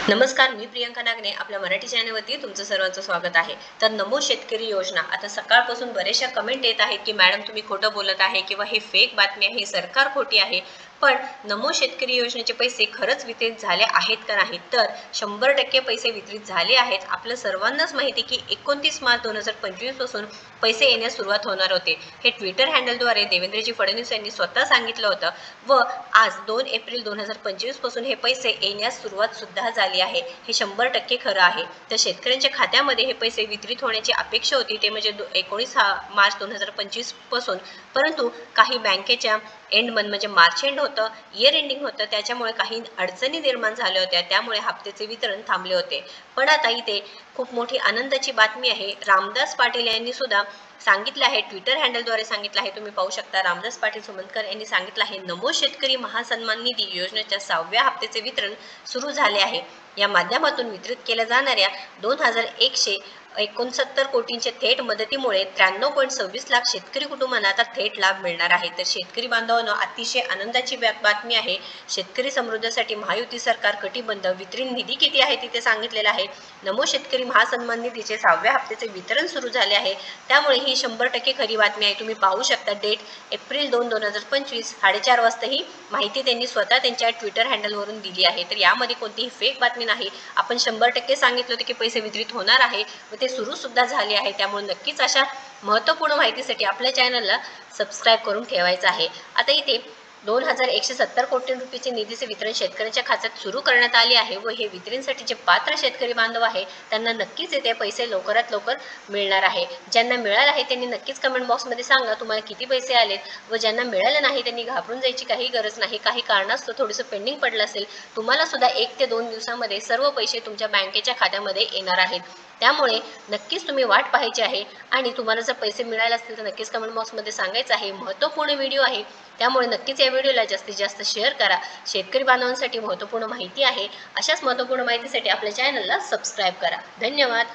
नमस्कार, मी प्रियंका नागने आपल्या मराठी चॅनलवरती तुमचं सर्वांचं स्वागत आहे। तर नमो शेतकरी योजना आता सकाळपासून बरेचशा कमेंट येत आहेत की मॅडम तुम्ही खोटं बोलत आहे किंवा हे फेक बातमी आहे, सरकार खोटी आहे। पण नमो शेतकरी योजनेचे पैसे खरंच वितरित झाले आहेत का नाही, तर 100% पैसे वितरित झाले आहेत। आपल्या सर्वांनाच माहिती की 29 मार्च 2025 पासून पैसे येण्यास सुरुवात होणार होते। हे ट्विटर हँडलद्वारे देवेंद्रजी फडणवीस यांनी स्वतः सांगितलं होतं व आज 2 एप्रिल 2025 पासून हे पैसे येण्यास सुरुवात सुद्धा झाली आहे। हे 100% खरं आहे। तर शेतकऱ्यांच्या खात्यामध्ये हे पैसे वितरित होण्याची अपेक्षा होती ते म्हणजे 19 मार्च 2025 पासून, परंतु काही बँकेच्या एंड मंथ म्हणजे मार्च एंड होतं, इयर एंडिंग होतं, त्याच्यामुळे काही अडचणी निर्माण झाल्या होत्या, त्यामुळे हप्त्याचे वितरण थांबले होते। पण आता इथे खूप मोठी आनंदाची बातमी आहे। रामदास पाटील यांनी सुद्धा सांगितलं आहे, ट्विटर हँडलद्वारे सांगितलं आहे, तुम्ही पाहू शकता। रामदास पाटील सुमनकर यांनी सांगितलं आहे, नमो शेतकरी महासन्मान निधी योजनेच्या 6व्या हप्त्याचे वितरण सुरू झाले आहे। या माध्यमातून वितरित केल्या जाणाऱ्या 2169 कोटींच्या थेट मदतीमुळे 93.26 लाख शेतकरी कुटुंबांना आता थेट लाभ मिळणार आहे। तर शेतकरी बांधवांनो, अतिशय आनंदाची बातमी आहे। शेतकरी समृद्धीसाठी महायुती सरकार कटिबद्ध। वितरित निधी किती आहे तिथे सांगितलेलं आहे। नमो शेतकरी महासन्मान निधीचे 6व्या हप्त्याचे वितरण सुरू झाले आहे, त्यामुळे ही 100% खरी बातमी आहे। तुम्ही पाहू शकता, डेट एप्रिल 2, 2025 4:30 वाजता ही माहिती त्यांनी स्वतः त्यांच्या ट्विटर हँडलवरून दिली आहे। तर यामध्ये कोणतीही फेक बातमी नाही। आपण 100% सांगितलं होतं की पैसे वितरित होणार आहे व ते सुरू सुद्धा झाले आहे। त्यामुळे नक्कीच अशा महत्त्वपूर्ण माहितीसाठी आपल्या चॅनलला सबस्क्राईब करून ठेवायचं आहे। आता इथे 2170 कोटी रुपयाचे निधीचे वितरण शेतकऱ्यांच्या खात्यात सुरू करण्यात आले आहे व हे वितरणसाठी जे पात्र शेतकरी बांधव आहे त्यांना नक्कीच येते पैसे लवकरात लवकर मिळणार आहे। ज्यांना मिळालं आहे त्यांनी नक्कीच कमेंट बॉक्समध्ये सांगा तुम्हाला किती पैसे आलेत व ज्यांना मिळालं नाही त्यांनी घाबरून जायची काही गरज नाही। काही कारणास्तव थोडंसं पेंडिंग पडलं असेल, तुम्हाला सुद्धा 1 ते 2 दिवसामध्ये सर्व पैसे तुमच्या बँकेच्या खात्यामध्ये येणार आहेत। त्यामुळे नक्कीच तुम्ही वाट पाहायची आहे आणि तुम्हाला जर पैसे मिळाले असतील तर नक्कीच कमेंट बॉक्समध्ये सांगायचं आहे। महत्त्वपूर्ण व्हिडिओ आहे, त्यामुळे नक्कीच या व्हिडिओला जास्तीत जास्त शेअर करा। शेतकरी बांधवांसाठी महत्त्वपूर्ण माहिती आहे। अशाच महत्त्वपूर्ण माहितीसाठी आपल्या चॅनलला सबस्क्राईब करा। धन्यवाद।